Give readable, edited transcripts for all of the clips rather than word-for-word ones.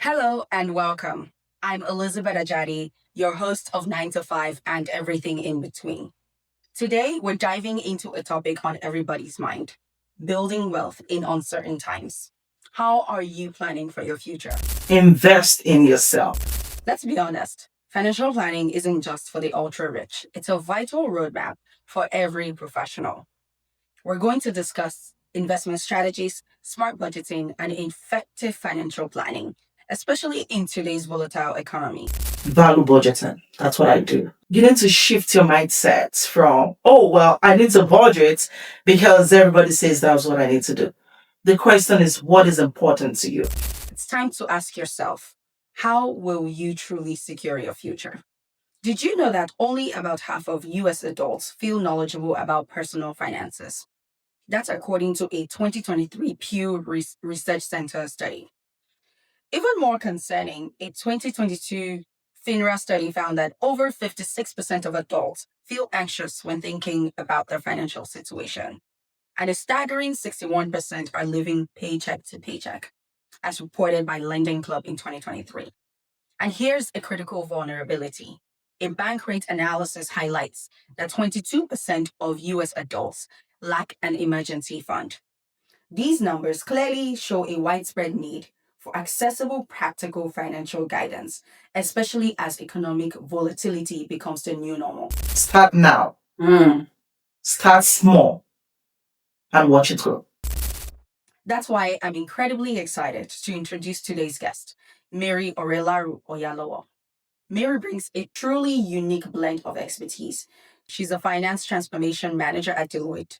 Hello and welcome. I'm Elizabeth Ajadi, your host of 9 to 5 and everything in between. Today, we're diving into a topic on everybody's mind: building wealth in uncertain times. How are you planning for your future? Invest in yourself. Let's be honest, financial planning isn't just for the ultra rich, it's a vital roadmap for every professional. We're going to discuss investment strategies, smart budgeting, and effective financial planning, especially in today's volatile economy. Value budgeting. That's what I do. You need to shift your mindset from, oh, well, I need to budget because everybody says that's what I need to do. The question is, what is important to you? It's time to ask yourself, how will you truly secure your future? Did you know that only about half of US adults feel knowledgeable about personal finances? That's according to a 2023 Pew Research Center study. Even more concerning, a 2022 FINRA study found that over 56% of adults feel anxious when thinking about their financial situation, and a staggering 61% are living paycheck to paycheck, as reported by Lending Club in 2023. And here's a critical vulnerability. A bank rate analysis highlights that 22% of US adults lack an emergency fund. These numbers clearly show a widespread need for accessible, practical financial guidance, especially as economic volatility becomes the new normal. Start now. Start small and watch it grow. That's why I'm incredibly excited to introduce today's guest, Mary Orelaru Oyalowo. Mary brings a truly unique blend of expertise. She's a finance transformation manager at Deloitte,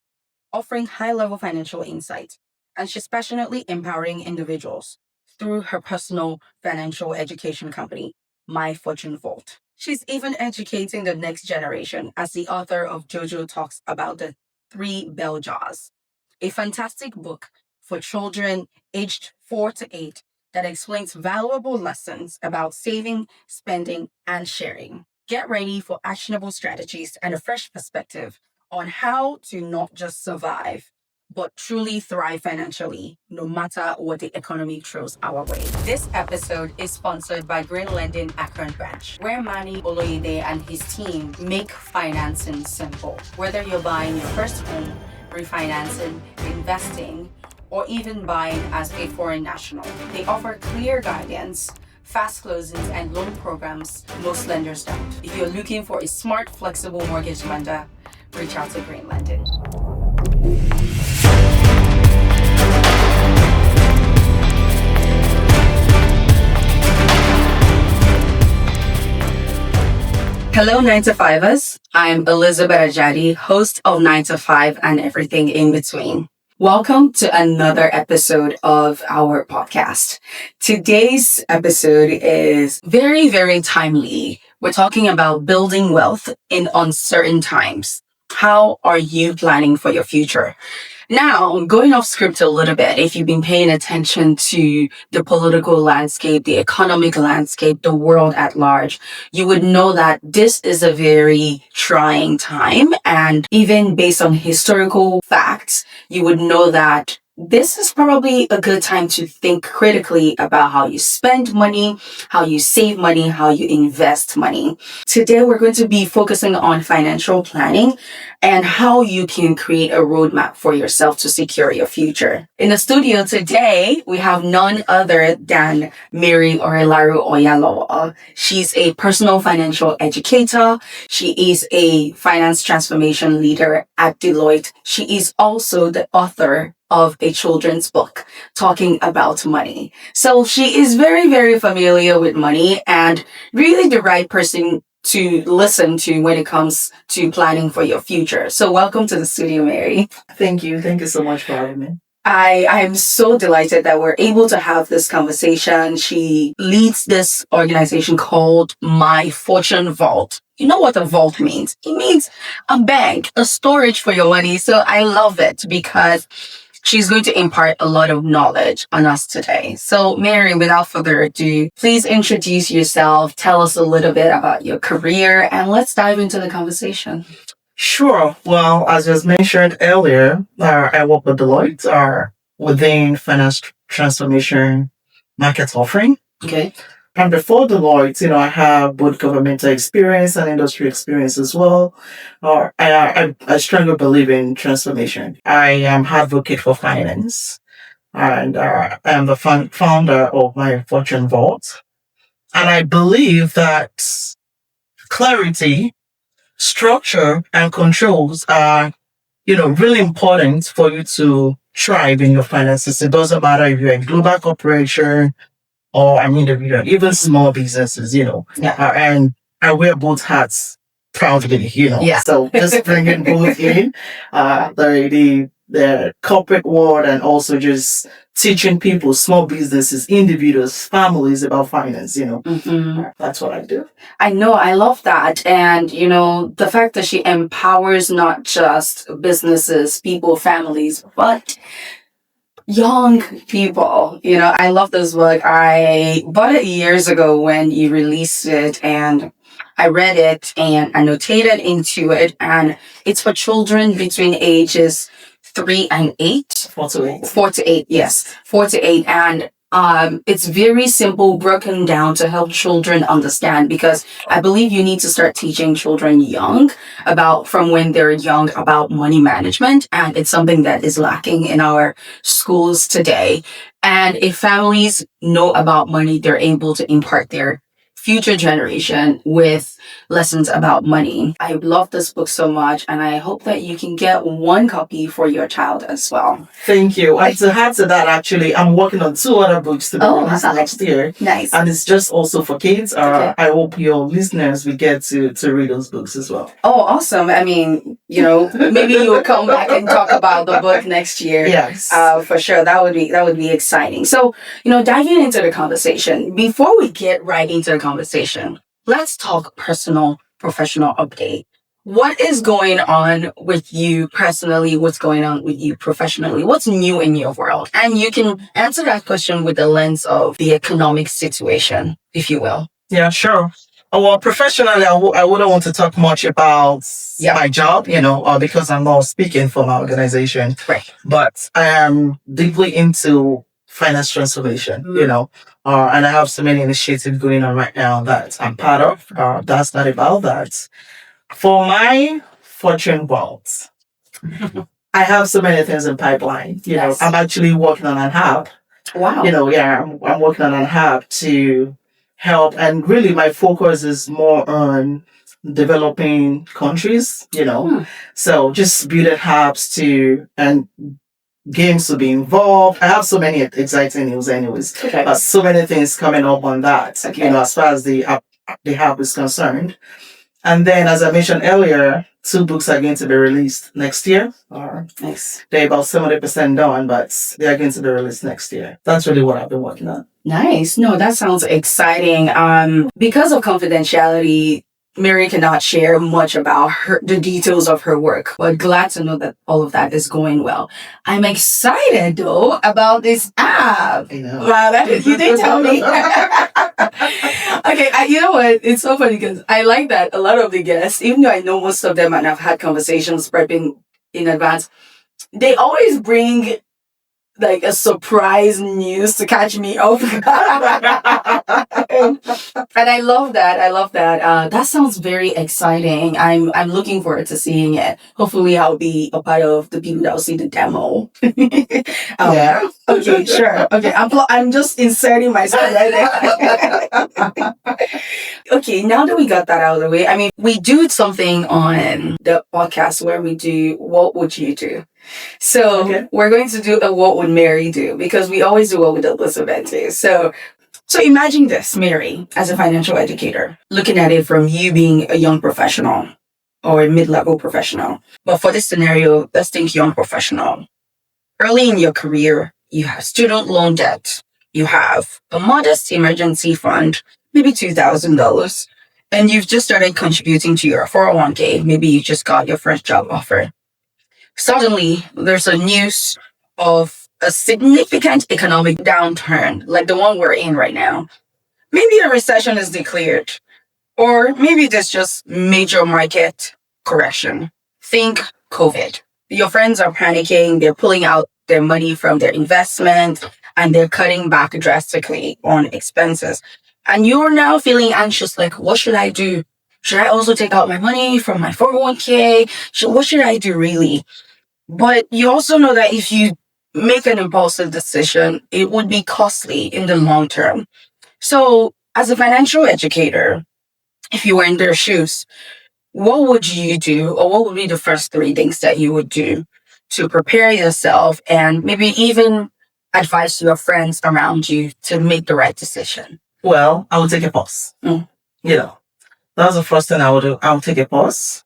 offering high level financial insight, and she's passionately empowering individuals through her personal financial education company, My Fortune Vault. She's even educating the next generation as the author of JoJo talks about the three bell jars, a fantastic book for children aged 4 to 8 that explains valuable lessons about saving, spending, and sharing. Get ready for actionable strategies and a fresh perspective on how to not just survive, but truly thrive financially, no matter what the economy throws our way. This episode is sponsored by Green Lending Akron Branch, where Manny Oloyede and his team make financing simple. Whether you're buying your first home, refinancing, investing, or even buying as a foreign national, they offer clear guidance, fast closings, and loan programs most lenders don't. If you're looking for a smart, flexible mortgage lender, reach out to Green Lending. Hello, 9 to 5ers. I'm Elizabeth Ajadi, host of 9 to 5 and everything in between. Welcome to another episode of our podcast. Today's episode is very, very timely. We're talking about building wealth in uncertain times. How are you planning for your future? Now, going off script a little bit, if you've been paying attention to the political landscape, the economic landscape, the world at large, you would know that this is a very trying time. And even based on historical facts, you would know that this is probably a good time to think critically about how you spend money, how you save money, how you invest money. Today, we're going to be focusing on financial planning and how you can create a roadmap for yourself to secure your future. In the studio today, we have none other than Mary Orelaru Oyalowo. She's a personal financial educator. She is a finance transformation leader at Deloitte. She is also the author of a children's book talking about money. So she is very, very familiar with money and really the right person to listen to when it comes to planning for your future. So welcome to the studio, Mary. Thank you. Thank you so much for having me. I am so delighted that we're able to have this conversation. She leads this organization called My Fortune Vault. You know what a vault means? It means a bank, a storage for your money. So I love it because she's going to impart a lot of knowledge on us today. So, Mary, without further ado, please introduce yourself, tell us a little bit about your career, and let's dive into the conversation. Sure. Well, as was mentioned earlier, I work with Deloitte within finance transformation market offering. Okay. And before Deloitte, I have both governmental experience and industry experience as well. I strongly believe in transformation. I am advocate for finance, and I am the founder of my Fortune Vault. And I believe that clarity, structure, and controls are, really important for you to thrive in your finances. It doesn't matter if you're a global corporation or an individual, even small businesses, Yeah. and I wear both hats proudly, Yeah. So just bringing both in, the corporate world and also just teaching people, small businesses, individuals, families about finance, That's what I do. I know, I love that. And, the fact that she empowers not just businesses, people, families, but young people. I love this book. I bought it years ago when you released it, and I read it and annotated into it. And it's for children between ages 3 and 8. 4 to 8. 4 to 8, yes. 4 to 8. And it's very simple, broken down to help children understand, because I believe you need to start teaching children from when they're young, about money management. And it's something that is lacking in our schools today. And if families know about money, they're able to impart their future generation with lessons about money. I love this book so much, and I hope that you can get one copy for your child as well. Thank you. And to add to that, actually, I'm working on 2 other books to be released next year. Nice. And it's just also for kids. Okay. I hope your listeners will get to read those books as well. Oh, awesome. I mean, maybe you'll come back and talk about the book next year. Yes. For sure. That would be exciting. So, diving into the conversation, before we get right into the conversation, let's talk personal, professional update. What is going on with you personally? What's going on with you professionally? What's new in your world? And you can answer that question with the lens of the economic situation, if you will. Yeah, sure. Well, professionally, I wouldn't want to talk much about my job, because I'm not speaking for my organization. Right. But I am deeply into finance transformation, and I have so many initiatives going on right now that I'm part of. That's not about that. For my Fortune Vault, I have so many things in pipeline. Yes. I'm actually working on an app. Wow. I'm working on an app to help, and really my focus is more on developing countries, So just building apps and games to be involved. I have so many exciting news anyways. Okay. So many things coming up on that, Okay. As far as the app is concerned. And then, as I mentioned earlier, 2 books are going to be released next year. Nice. They're about 70% done, but they are going to be released next year. That's really what I've been working on. Nice. No, that sounds exciting. Because of confidentiality, Mary cannot share much about the details of her work, but glad to know that all of that is going well. I'm excited though about this app. I know. Wow, you didn't tell me. Okay, you know what? It's so funny because I like that a lot of the guests, even though I know most of them and I've had conversations prepping in advance, they always bring like a surprise news to catch me off guard. And I love that. That sounds very exciting. I'm looking forward to seeing it. Hopefully I'll be a part of the people that will see the demo. Yeah. Okay, sure. Okay, I'm just inserting myself right there. Okay, now that we got that out of the way, I mean, we do something on the podcast where we do What Would You Do? So we're going to do a What Would Mary Do? Because we always do What Would Elizabeth Do? So imagine this, Mary, as a financial educator, looking at it from you being a young professional or a mid-level professional. But for this scenario, let's think young professional. Early in your career, you have student loan debt. You have a modest emergency fund, maybe $2,000. And you've just started contributing to your 401k. Maybe you just got your first job offer. Suddenly, there's a news of a significant economic downturn, like the one we're in right now. Maybe a recession is declared, or maybe there's just major market correction. Think COVID. Your friends are panicking, they're pulling out their money from their investment, and they're cutting back drastically on expenses. And you're now feeling anxious, like, what should I do? Should I also take out my money from my 401k? What should I do really? But you also know that if you make an impulsive decision, it would be costly in the long term. So, as a financial educator, if you were in their shoes, what would you do, or what would be the first three things that you would do to prepare yourself and maybe even advise your friends around you to make the right decision? Well, I would take a pause. You know, that's the first thing I would do. I would take a pause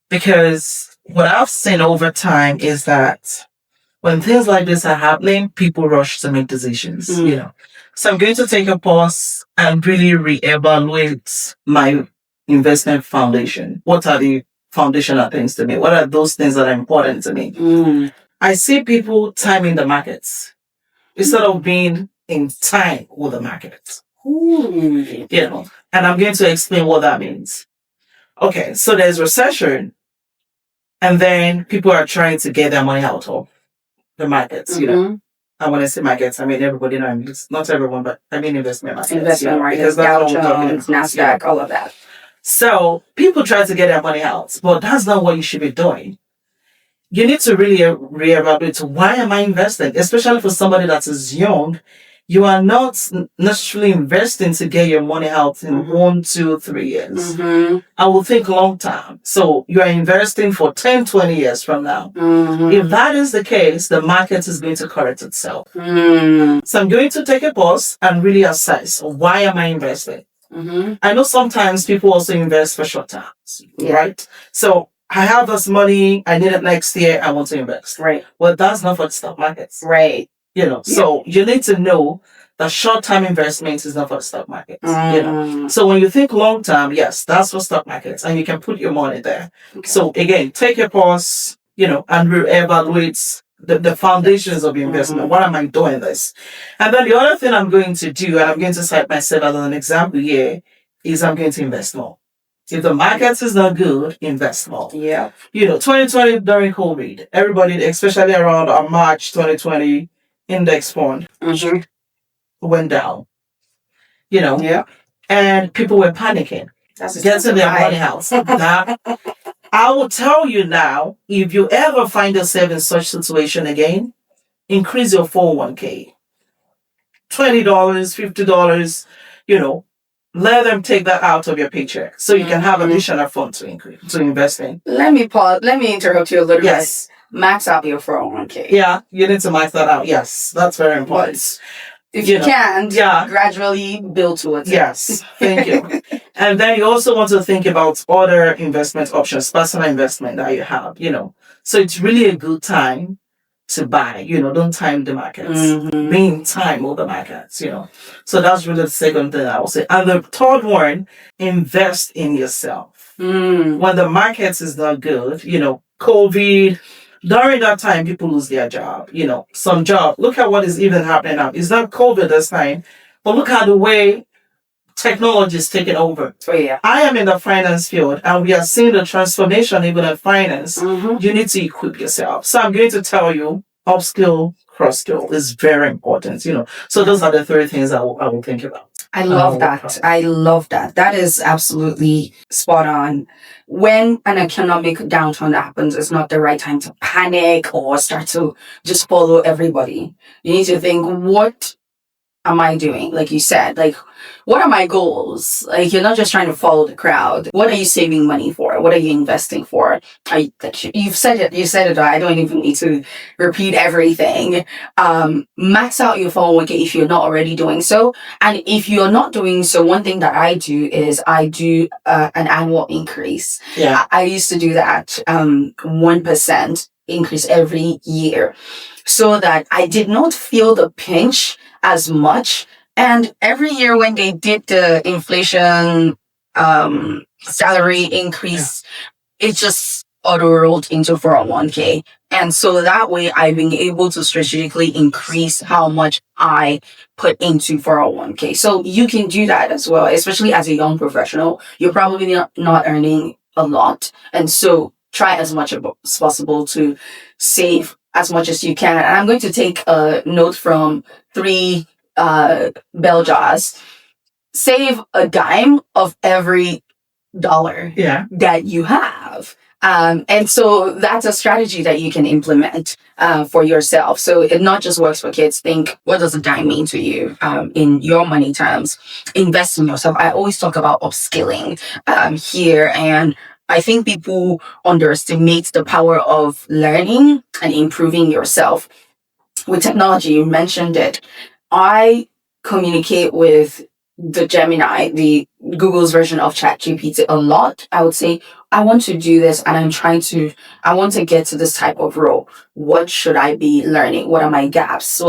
because what I've seen over time is that when things like this are happening, people rush to make decisions, So I'm going to take a pause and really reevaluate my investment foundation. What are the foundational things to me? What are those things that are important to me? I see people timing the markets instead of being in time with the markets. And I'm going to explain what that means. Okay, so there's recession, and then people are trying to get their money out of the markets, And when I say markets, I mean everybody knows, not everyone, but I mean investment markets. Investment markets, because Dow Jones, NASDAQ, all of that. So people try to get their money out, but that's not what you should be doing. You need to really reevaluate, why am I investing? Especially for somebody that is young, you are not necessarily investing to get your money out in 1, 2, 3 years. I will think long term. So you are investing for 10, 20 years from now. If that is the case, the market is going to correct itself. So I'm going to take a pause and really assess, why am I investing? I know sometimes people also invest for short terms, right? So I have this money, I need it next year, I want to invest. Right. Well, that's not for the stock markets. Right. So you need to know that short-term investment is not for the stock markets. So when you think long-term, yes, that's for stock markets, and you can put your money there. Okay. So again, take a pause, and reevaluate the foundations of your investment. Why am I doing this? And then the other thing I'm going to do, and I'm going to cite myself as an example here, is I'm going to invest more. If the market is not good, invest more. 2020 during COVID, everybody, especially around March 2020, index fund went down. And people were panicking. That's getting their money out. I will tell you now, if you ever find yourself in such situation again, increase your 401k. $20, $50, let them take that out of your paycheck so you can have additional funds to invest in. Let me interrupt you a little bit. Max out your 401k. Yeah, you need to max that out. Yes, that's very important. If you can, gradually build towards it. Yes, thank you. And then you also want to think about other investment options, personal investment that you have, So it's really a good time to buy, don't time the markets. Being time with the markets, So that's really the second thing I will say. And the third one, invest in yourself. When the markets is not good, COVID, during that time, people lose their job, some job. Look at what is even happening now. It's not COVID this time, but look at the way technology is taking over. I am in the finance field, and we are seeing the transformation even in finance. You need to equip yourself. So I'm going to tell you, upskill, cross-skill is very important, So those are the three things I will think about. I love that. I love that. That is absolutely spot on. When an economic downturn happens, it's not the right time to panic or start to just follow everybody. You need to think, what am I doing? Like you said, what are my goals? You're not just trying to follow the crowd. What are you saving money for? What are you investing for? You've said it. You said it. I don't even need to repeat everything. Max out your 401k if you're not already doing so. And if you're not doing so, one thing that I do is I do an annual increase. Yeah. I used to do that 1% increase every year so that I did not feel the pinch as much. And every year when they did the inflation salary increase, it just auto-rolled into 401k. And so that way I've been able to strategically increase how much I put into 401k. So you can do that as well, especially as a young professional. You're probably not earning a lot. And so try as much as possible to save as much as you can. And I'm going to take a note from three bell jars. Save a dime of every dollar that you have. And so that's a strategy that you can implement for yourself. So it not just works for kids. Think, what does a dime mean to you in your money terms? Invest in yourself. I always talk about upskilling here. And I think people underestimate the power of learning and improving yourself. With technology, you mentioned it. I communicate with the Gemini, the Google's version of ChatGPT a lot. I would say, I want to do this and I want to get to this type of role. What should I be learning? What are my gaps? So,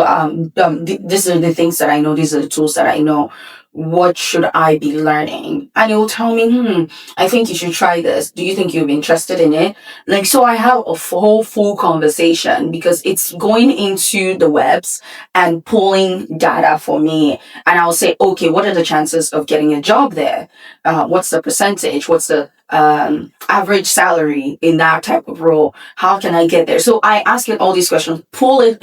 these are the things that I know. These are the tools that I know. What should I be learning? And it will tell me, I think you should try this. Do you think you'll be interested in it? Like, so I have a full conversation because it's going into the webs and pulling data for me. And I'll say, okay, what are the chances of getting a job there? What's the percentage? What's the average salary in that type of role? How can I get there? So I ask it all these questions, pull it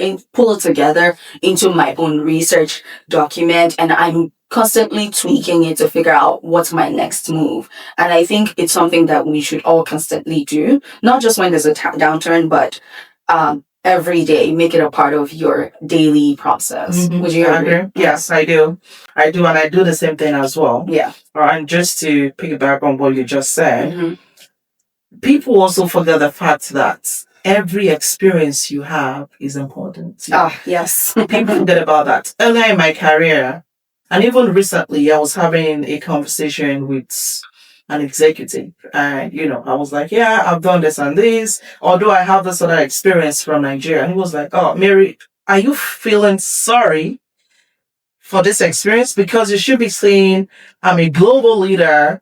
together into my own research document, and I'm constantly tweaking it to figure out what's my next move. And I think it's something that we should all constantly do, not just when there's a downturn, but every day. Make it a part of your daily process. Would you agree? Yes, I do. I do, and I do the same thing as well. Yeah. And just to piggyback on what you just said, people also forget the fact that every experience you have is important. Yes. People forget about that. Earlier in my career, and even recently, I was having a conversation with an executive, and I was like, yeah, I've done this and this, although I have this other experience from Nigeria. And he was like, oh, Mary, are you feeling sorry for this experience? Because you should be saying, I'm a global leader.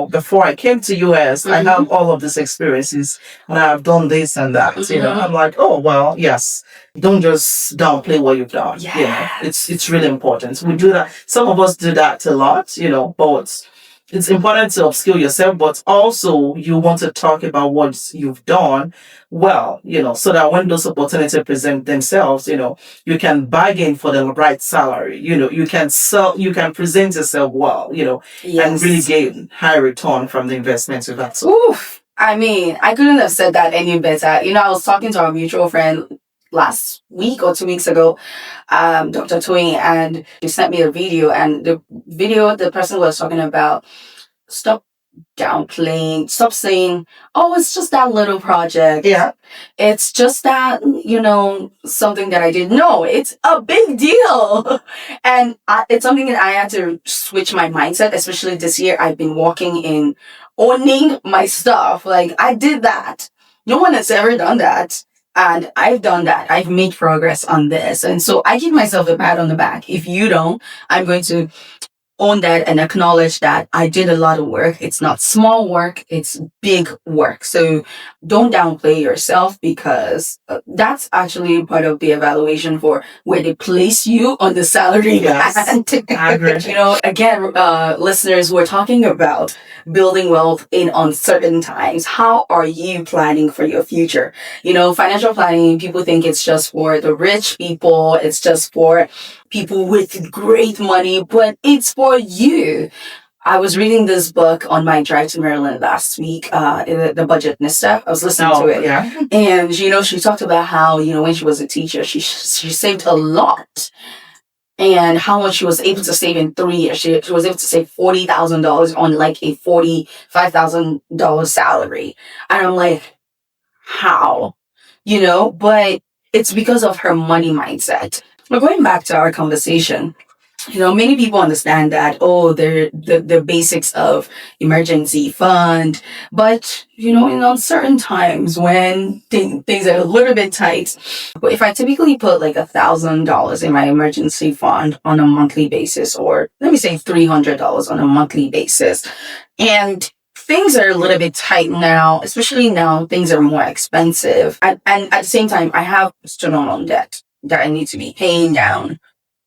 Before I came to US, I have all of these experiences and I've done this and that. I'm like, oh, well, yes. Don't just downplay what you've done. It's really important. We do that. Some of us do that a lot, but it's important to upskill yourself, but also you want to talk about what you've done well, so that when those opportunities present themselves, you can bargain for the right salary, you can present yourself well, and really gain high return from the investments you've had. Oof. I mean, I couldn't have said that any better. I was talking to our mutual friend last week or 2 weeks ago, Dr. Toyin, and she sent me a video, and the person was talking about, stop downplaying, stop saying, oh, it's just that little project. Yeah. It's just that, something that I did. No, it's a big deal. And it's something that I had to switch my mindset, especially this year. I've been walking in owning my stuff. Like, I did that. No one has ever done that. And I've done that. I've made progress on this. And so I give myself a pat on the back. If you don't, I'm going to own that and acknowledge that I did a lot of work. It's not small work, it's big work. So don't downplay yourself, because that's actually part of the evaluation for where they place you on the salary band. Again, listeners, we're talking about building wealth in uncertain times. How are you planning for your future? Financial planning, people think it's just for the rich people, it's just for people with great money, but it's for you. I was reading this book on my drive to Maryland last week, the Budgetnista. I was listening to it. Yeah. And, she talked about how, when she was a teacher, she saved a lot. And how much she was able to save in 3 years. She was able to save $40,000 on like a $45,000 salary. And I'm like, how? But it's because of her money mindset. But going back to our conversation, many people understand that, they're the basics of emergency fund. But, in uncertain times when things are a little bit tight, but if I typically put like $1,000 in my emergency fund on a monthly basis, or let me say $300 on a monthly basis, and things are a little bit tight now, especially now things are more expensive. And at the same time, I have student loan debt that I need to be paying down.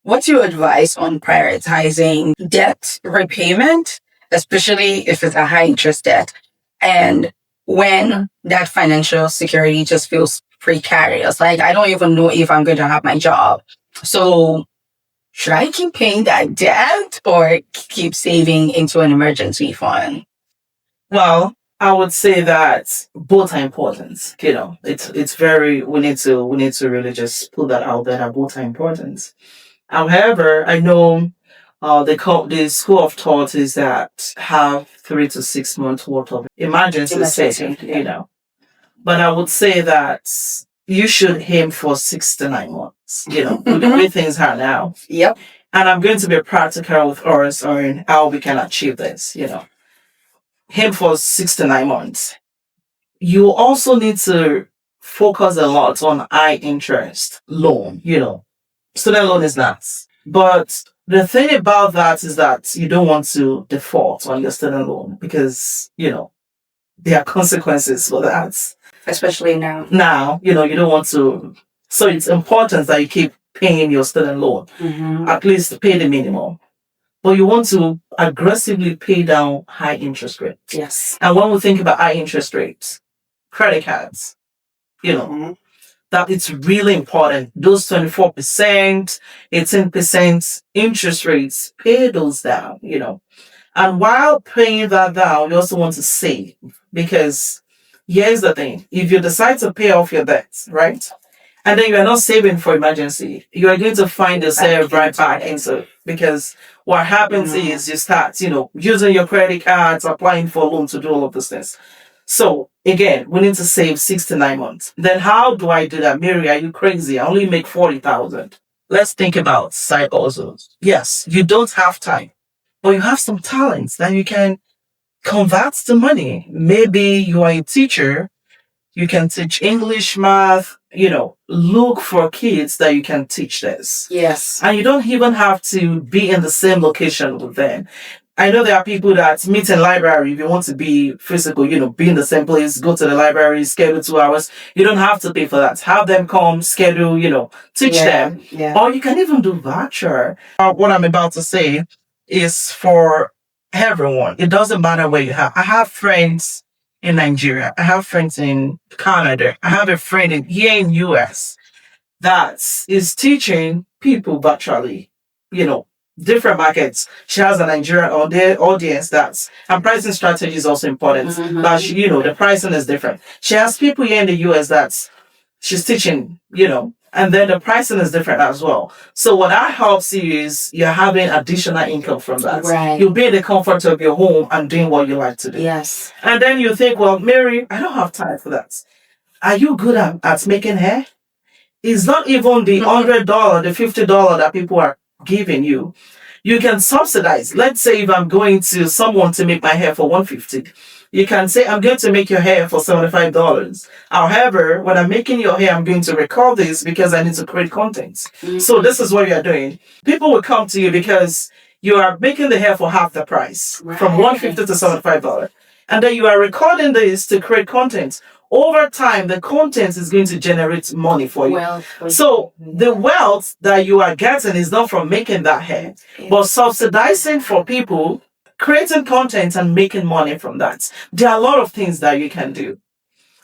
What's your advice on prioritizing debt repayment, especially if it's a high interest debt, and when that financial security just feels precarious. Like, I don't even know if I'm going to have my job. So should I keep paying that debt or keep saving into an emergency fund? Well, I would say that both are important. It's very we need to really just put that out there that both are important. However, I know the school of thought is that have 3 to 6 months worth of emergency Emergency, saving, yeah. But I would say that you should aim for 6 to 9 months, with the way things are now. Yep. And I'm going to be practical with us on how we can achieve this, Aim for 6 to 9 months. You also need to focus a lot on high interest loan, Student loan is that. But the thing about that is that you don't want to default on your student loan because, there are consequences for that. Especially now. Now, you don't want to. So it's important that you keep paying your student loan, at least pay the minimum. But you want to aggressively pay down high interest rates. Yes. And when we think about high interest rates, credit cards, that it's really important. Those 24%, 18% interest rates, pay those down, And while paying that down, you also want to save because here's the thing. If you decide to pay off your debts, right? And then you are not saving for emergency, you are going to find yourself right back into it. Because what happens is you start, using your credit cards, applying for a loan to do all of these things. So again, we need to save 6 to 9 months. Then how do I do that? Mary, are you crazy? I only make 40,000. Let's think about side hustles. Yes, you don't have time, but you have some talents that you can convert to money. Maybe you are a teacher. You can teach English, math, look for kids that you can teach this. Yes. And you don't even have to be in the same location with them. I know there are people that meet in library. If you want to be physical, be in the same place, go to the library, schedule 2 hours. You don't have to pay for that. Have them come, schedule, teach them. Yeah. Or you can even do virtual. What I'm about to say is for everyone. It doesn't matter where you have. I have friends in Nigeria. I have friends in Canada. I have a friend here in US that is teaching people virtually, different markets. She has a Nigerian audience and pricing strategy is also important. But the pricing is different. She has people here in the US that she's teaching, and then the pricing is different as well. So what that helps you is you're having additional income from that. Right. You'll be in the comfort of your home and doing what you like to do. Yes. And then you think, well, Mary, I don't have time for that. Are you good at making hair? It's not even the $100, the $50 that people are giving you. You can subsidize. Let's say if I'm going to someone to make my hair for $150, you can say, I'm going to make your hair for $75. However, when I'm making your hair, I'm going to record this because I need to create content. So this is what you are doing. People will come to you because you are making the hair for half the price, from $150 to $75. And then you are recording this to create content. Over time, the content is going to generate money for you. So the wealth that you are getting is not from making that hair, but subsidizing for people, creating content and making money from that. There are a lot of things that you can do.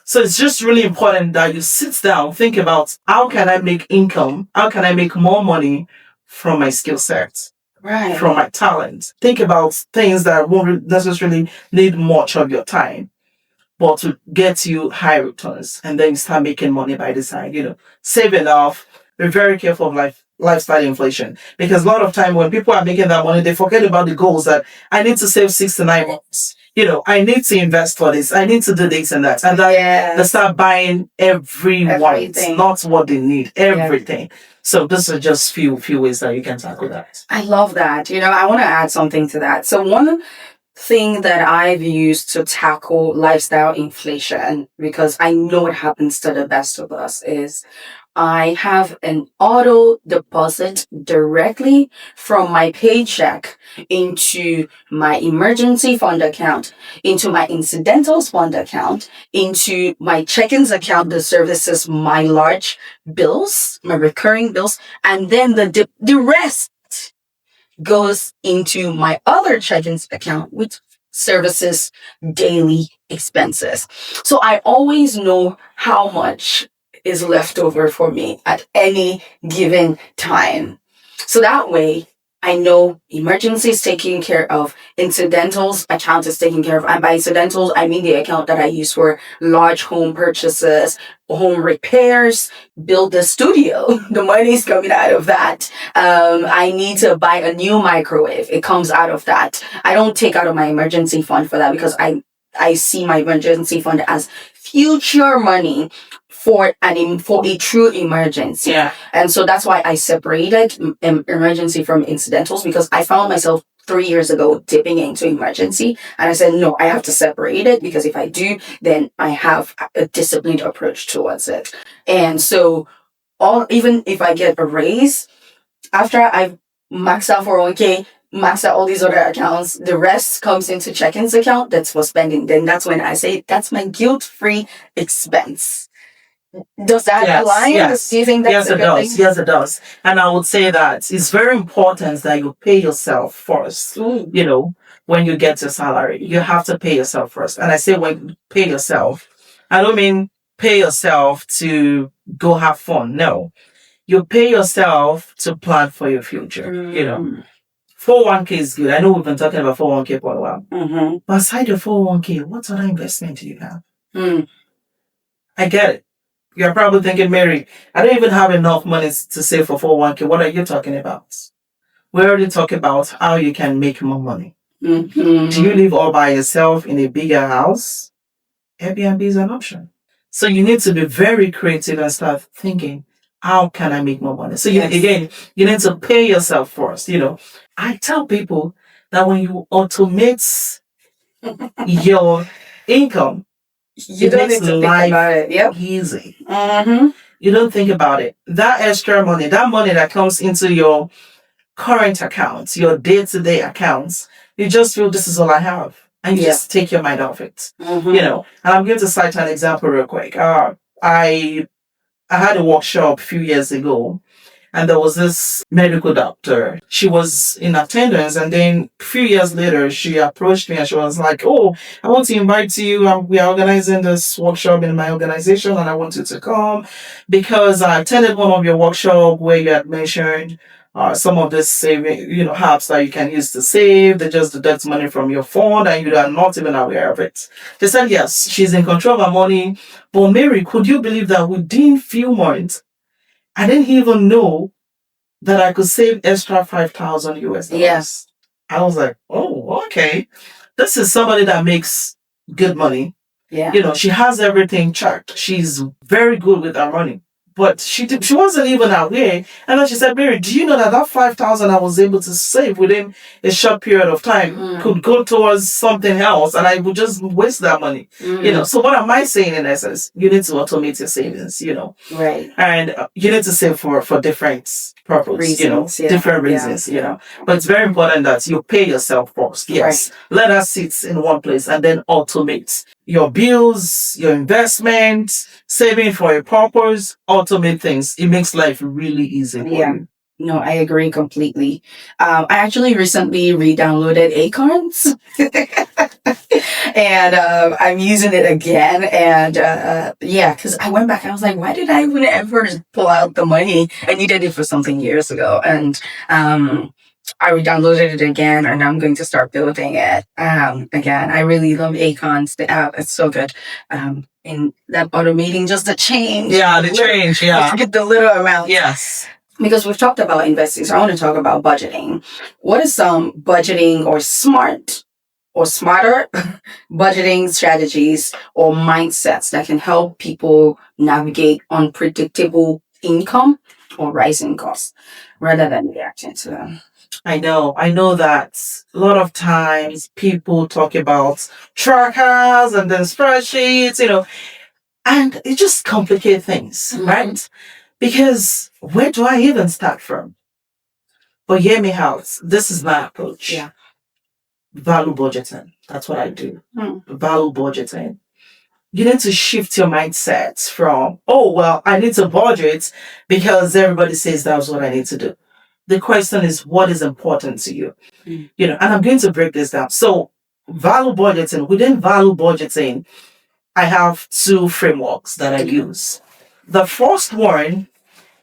So it's just really important that you sit down, think about how can I make income? How can I make more money from my skill set? Right. From my talent. Think about things that won't necessarily need much of your time, but to get you high returns, and then you start making money by the side, save enough, be very careful of lifestyle inflation. Because a lot of time when people are making that money, they forget about the goals that I need to save 6 to 9 months. I need to invest for this. I need to do this and that. And then they start buying everything, not what they need, everything. So this is just few ways that you can tackle that. I love that. I want to add something to that. So one thing that I've used to tackle lifestyle inflation, because I know it happens to the best of us, is I have an auto deposit directly from my paycheck into my emergency fund account, into my incidentals fund account, into my check-ins account that services my large bills, my recurring bills, and then the rest goes into my other check-ins account, which services daily expenses. So I always know how much is left over for me at any given time. So that way, I know emergency is taken care of, incidentals account is taken care of. And by incidentals, I mean the account that I use for large home purchases, home repairs, build the studio. The money's coming out of that. I need to buy a new microwave. It comes out of that. I don't take out of my emergency fund for that because I see my emergency fund as future money for for a true emergency. Yeah. And so that's why I separated emergency from incidentals, because I found myself 3 years ago dipping into emergency. And I said, no, I have to separate it, because if I do, then I have a disciplined approach towards it. And so even if I get a raise, after I've maxed out 401k, maxed out all these other accounts, the rest comes into check-ins account that's for spending. Then that's when I say that's my guilt-free expense. Does that align? Yes. Do you think that's a good thing? Yes, it does. And I would say that it's very important that you pay yourself first. You know, when you get your salary, you have to pay yourself first. And I say when you pay yourself, I don't mean pay yourself to go have fun. No, you pay yourself to plan for your future. You know, 401k is good. I know we've been talking about 401k for a while. But aside your 401k, what other investment do you have? I get it. You're probably thinking, Mary, I don't even have enough money to save for 401k. What are you talking about? We already talked about how you can make more money. Do you live all by yourself in a bigger house? Airbnb is an option. So you need to be very creative and start thinking, how can I make more money? So you need to pay yourself first. You know, I tell people that when you automate your income, you don't need to think about it. Yep. Easy. You don't think about it. That extra money, that money that comes into your current accounts, your day-to-day accounts, you just feel this is all I have. And you just take your mind off it. You know, and I'm going to cite an example real quick. I had a workshop a few years ago, and there was this medical doctor. She was in attendance, and then a few years later, she approached me and she was like, oh, I want to invite you. We are organizing this workshop in my organization, and I want you to come because I attended one of your workshops where you had mentioned some of the saving, apps that you can use to save. They just deduct money from your fund, and you are not even aware of it. They said, yes, she's in control of her money. But Mary, could you believe that within few months, I didn't even know that I could save extra 5,000 US dollars. Yes. I was like, oh, okay. This is somebody that makes good money. Yeah. She has everything checked. She's very good with her money. But she wasn't even aware. And then she said, Mary, do you know that 5,000 I was able to save within a short period of time could go towards something else, and I would just waste that money? So what am I saying in essence? You need to automate your savings, Right. And you need to save for different purposes, Reasons, different reasons, But it's very important that you pay yourself first. Yes. Right. Let us sit in one place and then automate your bills, your investment, saving for a purpose, automate things. It makes life really easy for you. No, I agree completely. I actually recently re-downloaded Acorns. And I'm using it again. And because I went back, I was like, why did I even ever pull out the money? I needed it for something years ago. And I re-downloaded it again, and I'm going to start building it again. I really love Acorns, the app. It's so good. In that automating just the change. Yeah, the change, yeah. Let's get the little amount. Yes. Because we've talked about investing, so I want to talk about budgeting. What is some budgeting or smarter budgeting strategies or mindsets that can help people navigate unpredictable income or rising costs rather than reacting to them? I know that a lot of times people talk about trackers and then spreadsheets, and it just complicates things, right? Because where do I even start from? But hear me out. This is my approach. Yeah. Value budgeting. That's what I do. Value budgeting. You need to shift your mindset from, oh, well, I need to budget because everybody says that's what I need to do. The question is, what is important to you? And I'm going to break this down. So value budgeting, within value budgeting, I have two frameworks that I use. The first one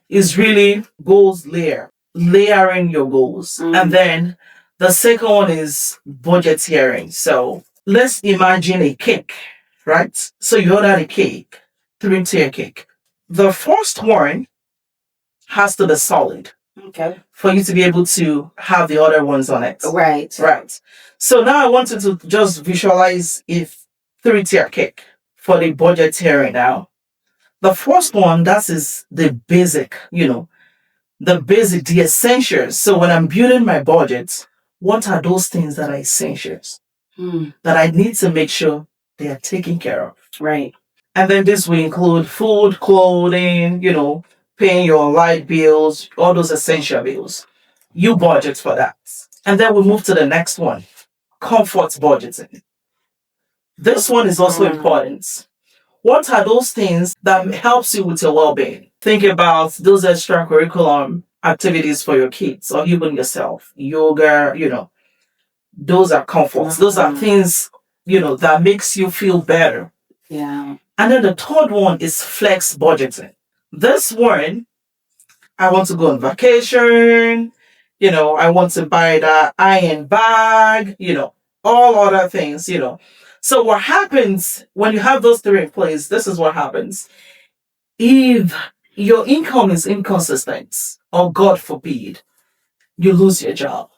is really goals layering your goals. And then the second one is budgeteering. So let's imagine a cake, right? So you order a cake, 3-tier cake. The first one has to be solid. Okay. For you to be able to have the other ones on it. Right. Right. So now I want you to just visualize a 3-tier cake for the budgeteering now. The first one, that is the basic, the essentials. So when I'm building my budget, what are those things that are essentials that I need to make sure they are taken care of? Right. And then this will include food, clothing, paying your light bills, all those essential bills. You budget for that. And then we move to the next one, comfort budgeting. This one is also important. What are those things that helps you with your well-being? Think about those extracurricular activities for your kids or even yourself. Yoga, those are comforts. Those are things, that makes you feel better. Yeah. And then the third one is flex budgeting. This one, I want to go on vacation, I want to buy that iron bag, all other things, So what happens when you have those three in place, this is what happens. If your income is inconsistent, or God forbid, you lose your job,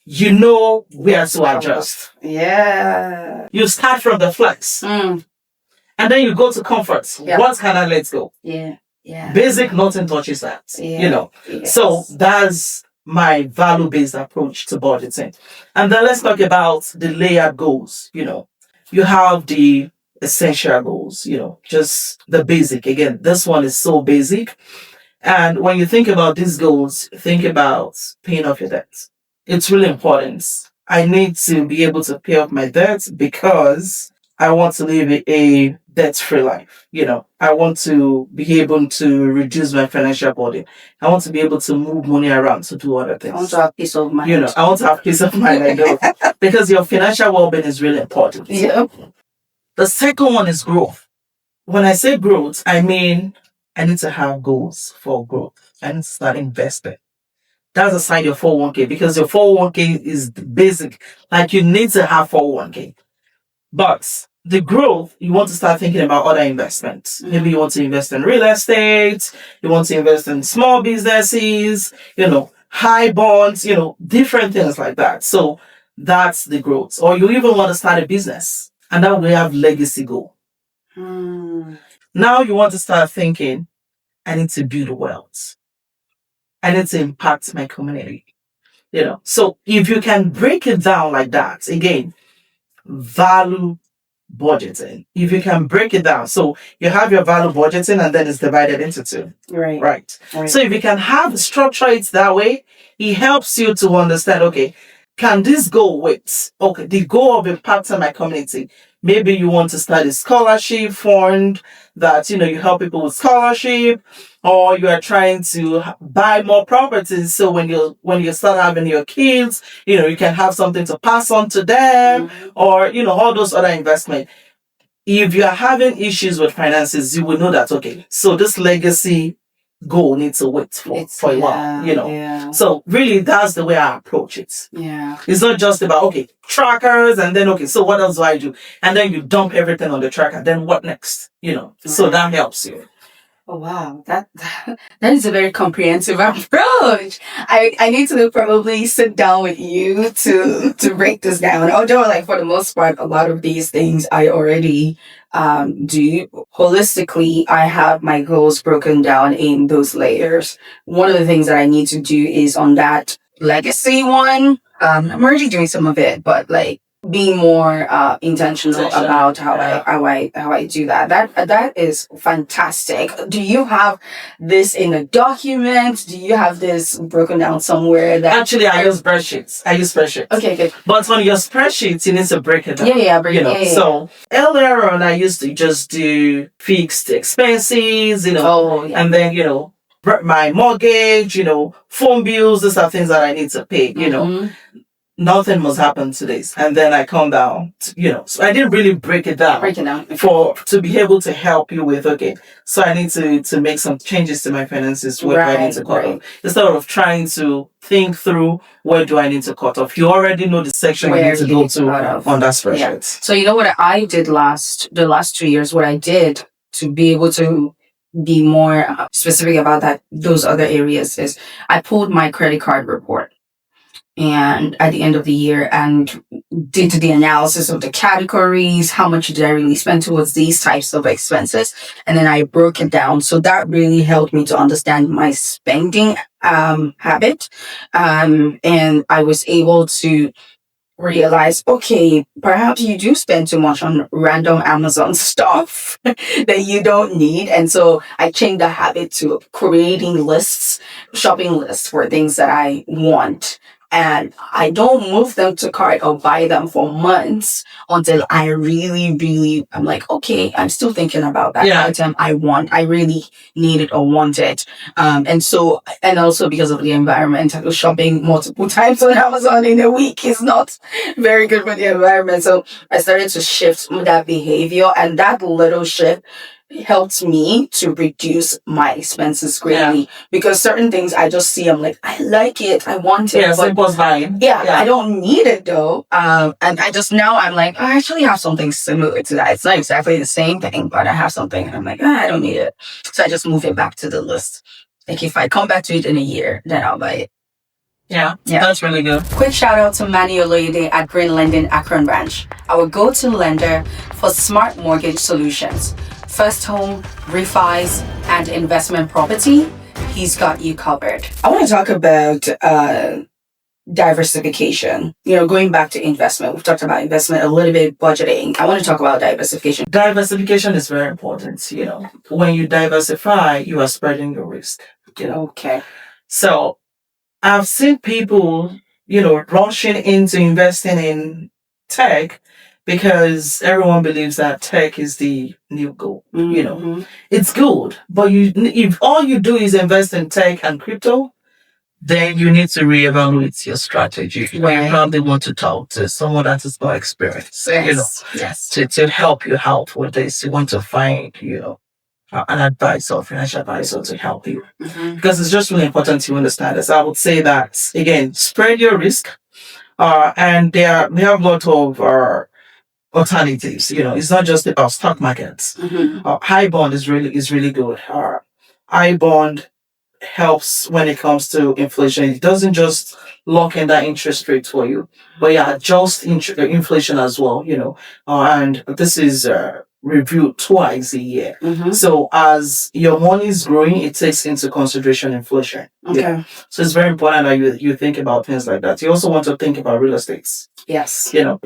you know where to adjust. Yeah. You start from the flex. And then you go to comfort. Yeah. What can I let go? Yeah. Yeah. Basic, nothing touches that. Yeah. Yes. So that's my value-based approach to budgeting. And then let's talk about the layered goals. You have the essential goals, just the basic. Again, this one is so basic. And when you think about these goals, think about paying off your debts. It's really important. I need to be able to pay off my debts because I want to live a debt-free life. I want to be able to reduce my financial burden. I want to be able to move money around to do other things. I want to have peace of mind. I want to have peace of mind. I know. Because your financial well-being is really important. Yep. The second one is growth. When I say growth, I mean I need to have goals for growth. I need to start investing. That's a sign of 401k because your 401k is basic. Like you need to have 401k. But the growth, you want to start thinking about other investments. Maybe you want to invest in real estate, you want to invest in small businesses, high bonds, different things like that. So that's the growth. Or you even want to start a business. And now we have legacy goal. Now you want to start thinking, I need to build wealth. I need to impact my community. So if you can break it down like that, again, value budgeting. If you can break it down, so you have your value budgeting and then it's divided into two. Right. So if you can structure it that way, it helps you to understand, okay, can this go with, the goal of impacting my community? Maybe you want to start a scholarship fund that, you help people with scholarship, or you are trying to buy more properties. So when you start having your kids, you can have something to pass on to them, or, all those other investments. If you are having issues with finances, you will know that, okay, so this legacy goal needs to wait for a while, Yeah. So really, that's the way I approach it. Yeah. It's not just about, okay, trackers, and then, okay, so what else do I do? And then you dump everything on the tracker. Then what next? So that helps you. Oh wow, that is a very comprehensive approach. I need to probably sit down with you to break this down. Although, like for the most part, a lot of these things I already do holistically. I have my goals broken down in those layers. One of the things that I need to do is on that legacy one. I'm already doing some of it, but like being more intentional about how I do that. That is fantastic. Do you have this in a document? Do you have this broken down somewhere? Actually, I use spreadsheets. Okay, good. But on your spreadsheets, you need to break it down. Yeah. So earlier on, I used to just do fixed expenses, and then my mortgage, phone bills. These are things that I need to pay, nothing must happen to this. And then I come down, so I didn't really break it down. To be able to help you with, okay, so I need to make some changes to my finances. Where do I need to cut off? Instead of trying to think through where do I need to cut off. You already know the section you need to go to on that spreadsheet. Yeah. So you know what I did the last 2 years, what I did to be able to be more specific about those other areas is I pulled my credit card report and at the end of the year and did the analysis of the categories, how much did I really spend towards these types of expenses, and then I broke it down. So that really helped me to understand my spending habit, and I was able to realize, okay, perhaps you do spend too much on random Amazon stuff that you don't need. And so I changed the habit to creating lists, shopping lists for things that I want. And I don't move them to cart or buy them for months until I really, I'm like, okay, I'm still thinking about that item I want. I really need it or want it. And also because of the environment, shopping multiple times on Amazon in a week is not very good for the environment. So I started to shift that behavior, and that little shift helped me to reduce my expenses greatly, because certain things I just see, I'm like, I like it, I want it. But it was fine. I don't need it though. And I just now I'm like, I actually have something similar to that. It's not exactly the same thing, but I have something and I'm like, I don't need it. So I just move it back to the list. Like if I come back to it in a year, then I'll buy it. Yeah, that's really good. Quick shout out to Manny Oloyede at Green Lending Akron Branch, our go-to lender for smart mortgage solutions. First home, refis, and investment property. He's got you covered. I want to talk about diversification. Going back to investment. We've talked about investment a little bit, budgeting. I want to talk about diversification. Diversification is very important. When you diversify, you are spreading your risk. Okay. So I've seen people, rushing into investing in tech because everyone believes that tech is the new goal. Mm-hmm. It's good, but if all you do is invest in tech and crypto, then you need to reevaluate your strategy. Right. You probably want to talk to someone that is more experienced, yes. to help you out with this. You want to find, an advisor, financial advisor to help you. Mm-hmm. Because it's just really important to understand this. I would say that, again, spread your risk. And we have a lot of alternatives. It's not just about stock markets. Mm-hmm. High bond is really good. High bond helps when it comes to inflation. It doesn't just lock in that interest rate for you, but adjust inflation as well. And this is reviewed twice a year. Mm-hmm. So as your money is growing, it takes into consideration inflation. Okay. Yeah. So it's very important that you think about things like that. You also want to think about real estate. Yes. You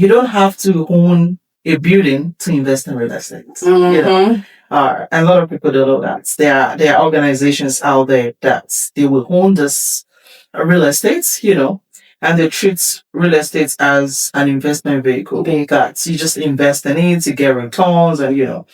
don't have to own a building to invest in real estate. Mm-hmm. A lot of people don't know that. There are organizations out there that they will own this real estate, and they treat real estate as an investment vehicle. That you just invest in it, you get returns, and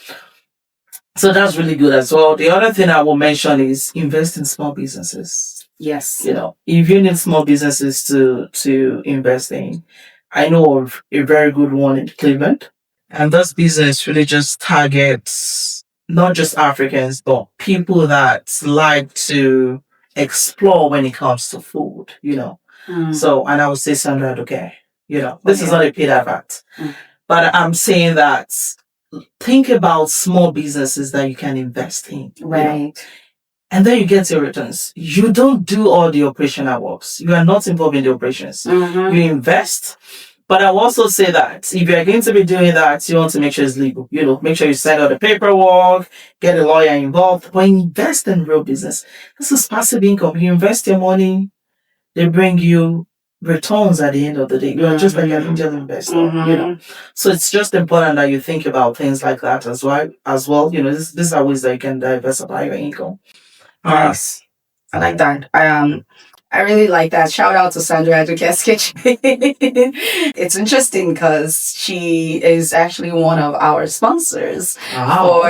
so that's really good as well. The other thing I will mention is invest in small businesses. Yes. If you need small businesses to invest in, I know of a very good one in Cleveland. And this business really just targets not just Africans, but people that like to explore when it comes to food, So, and I would say Sandra, okay, this is not a paid advert, but I'm saying that think about small businesses that you can invest in. Right. And then you get your returns. You don't do all the operational works. You are not involved in the operations. Mm-hmm. You invest. But I will also say that if you're going to be doing that, you want to make sure it's legal. Make sure you send out the paperwork, get a lawyer involved. But invest in real business. This is passive income. You invest your money, they bring you returns at the end of the day. You're just like an angel investor, Mm-hmm. So it's just important that you think about things like that as well. These are ways that you can diversify your income. Nice. I like that. I really like that. Shout out to Sandra at Duquesne Kitchen. It's interesting because she is actually one of our sponsors. Wow.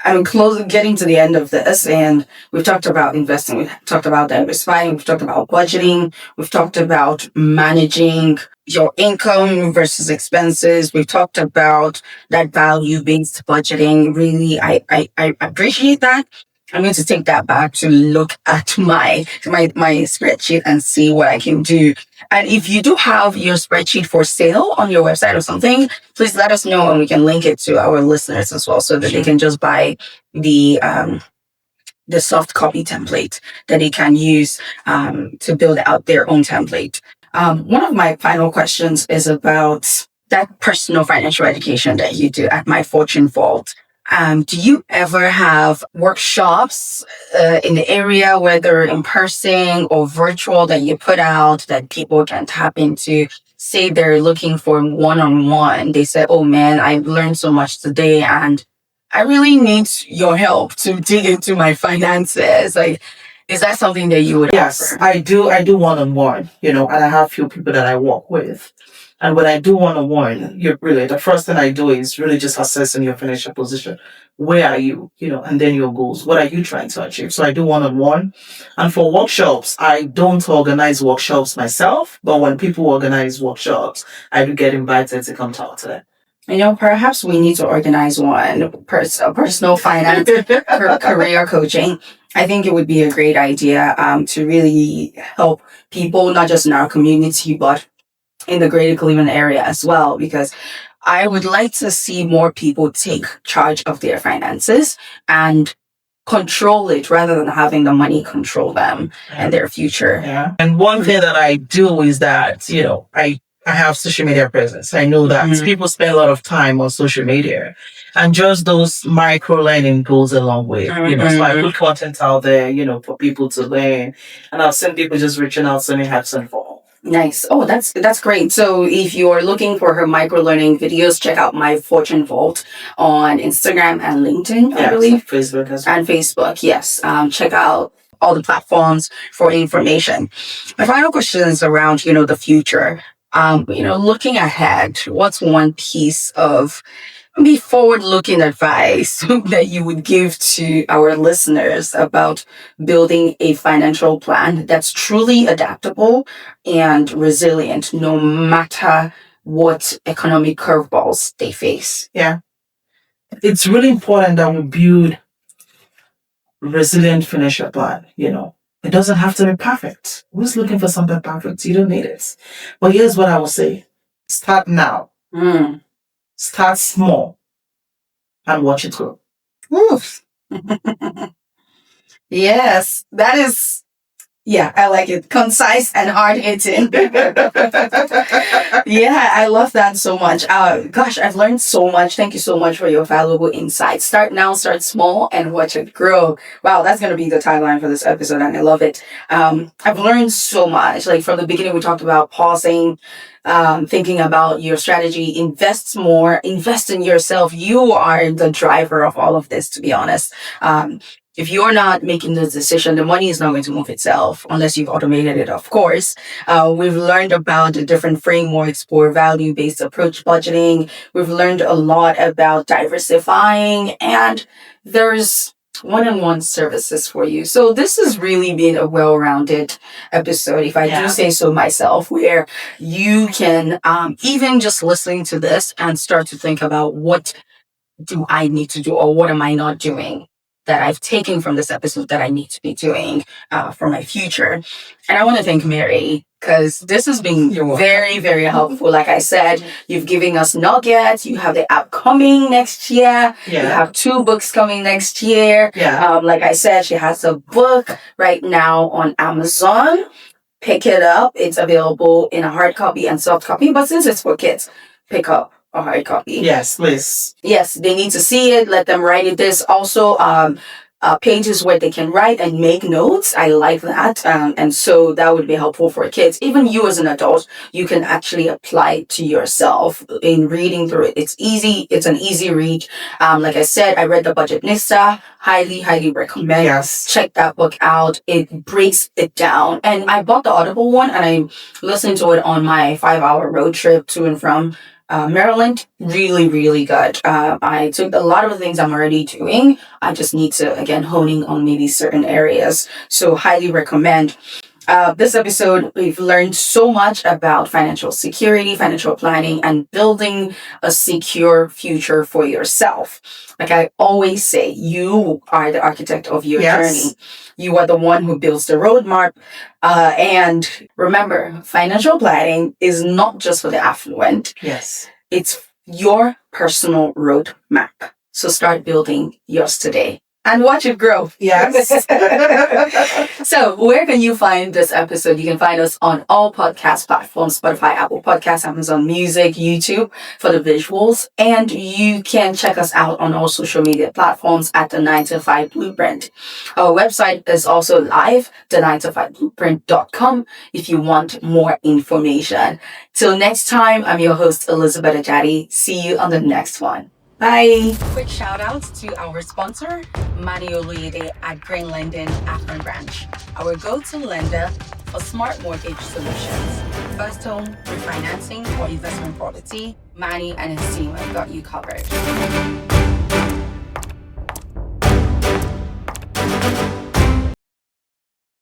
I'm close getting to the end of this, and we've talked about investing, we've talked about diversifying, we've talked about budgeting, we've talked about managing your income versus expenses. We've talked about that value based budgeting. Really, I appreciate that. I'm going to take that back to look at my spreadsheet and see what I can do. And if you do have your spreadsheet for sale on your website or something, please let us know and we can link it to our listeners as well so that they can just buy the soft copy template that they can use to build out their own template. One of my final questions is about that personal financial education that you do at My Fortune Vault. Do you ever have workshops in the area, whether in person or virtual, that you put out that people can tap into? Say they're looking for one-on-one. They say, oh man, I've learned so much today and I really need your help to dig into my finances. Like, is that something that you would Yes, offer? I do. I do one-on-one, and I have few people that I work with. And when I do one-on-one, the first thing I do is really just assessing your financial position. Where are you, and then your goals. What are you trying to achieve? So I do one-on-one. And for workshops, I don't organize workshops myself, but when people organize workshops, I do get invited to come talk to them. Perhaps we need to organize one personal finance career coaching. I think it would be a great idea to really help people, not just in our community, but in the greater Cleveland area as well, because I would like to see more people take charge of their finances and control it rather than having the money control them and their future. Yeah. And one thing that I do is that, I have social media presence. I know that people spend a lot of time on social media, and just those micro learning goes a long way. So I put content out there, for people to learn. And I've seen people just reaching out to me, have some for. Nice. Oh, that's great. So if you're looking for her micro learning videos, check out My Fortune Vault on Instagram and LinkedIn, I believe. Facebook as well. And Facebook, yes. Check out all the platforms for information. My final question is around, the future. Looking ahead, what's one piece of maybe forward-looking advice that you would give to our listeners about building a financial plan that's truly adaptable and resilient, no matter what economic curveballs they face? Yeah. It's really important that we build resilient financial plan, It doesn't have to be perfect. Who's looking for something perfect? You don't need it. But here's what I will say. Start now. Start small and watch it grow. Oof. Yes, that is, yeah, I like it. Concise and hard hitting. Yeah, I love that so much. Gosh, I've learned so much. Thank you so much for your valuable insights. Start now, start small, and watch it grow. Wow, that's going to be the tagline for this episode, and I love it. I've learned so much. Like from the beginning, we talked about pausing, thinking about your strategy, invest more, invest in yourself. You are the driver of all of this, to be honest. If you're not making the decision, the money is not going to move itself unless you've automated it, of course. We've learned about the different frameworks for value-based approach budgeting. We've learned a lot about diversifying, and there's one-on-one services for you. So this has really been a well-rounded episode, if I do say so myself, where you can even just listening to this and start to think about what do I need to do or what am I not doing that I've taken from this episode that I need to be doing for my future. And I want to thank Mary because this has been very, very helpful. Like I said, you've given us nuggets. You have the app coming next year. You have 2 books coming next year. Like I said, she has a book right now on Amazon. Pick it up. It's available in a hard copy and soft copy. But since it's for kids, pick up a hard copy. Yes, please. Yes, they need to see it. Let them write it. There's also pages where they can write and make notes. I like that. And so that would be helpful for kids. Even you as an adult, you can actually apply it to yourself in reading through it. It's easy. It's an easy read. Like I said, I read The Budgetnista. Highly, highly recommend. Yes. Check that book out. It breaks it down. And I bought the Audible one and I listened to it on my 5-hour road trip to and from Maryland, really, really good. I took a lot of the things I'm already doing. I just need to, again, honing on maybe certain areas. So highly recommend. This episode, we've learned so much about financial security, financial planning, and building a secure future for yourself. Like I always say, you are the architect of your journey. You are the one who builds the roadmap. And remember, financial planning is not just for the affluent. Yes. It's your personal roadmap. So start building yours today. And watch it grow. Yes. So where can you find this episode? You can find us on all podcast platforms, Spotify, Apple Podcasts, Amazon Music, YouTube for the visuals. And you can check us out on all social media platforms at the 9 to 5 Blueprint. Our website is also live, the9to5blueprint.com if you want more information. Till next time, I'm your host, Elizabeth Ajadi. See you on the next one. Bye. Quick shout out to our sponsor, Manny Oluyede at Green Lending Affluent Branch, our go-to lender for smart mortgage solutions. First home, refinancing, or investment property, Manny and his team have got you covered.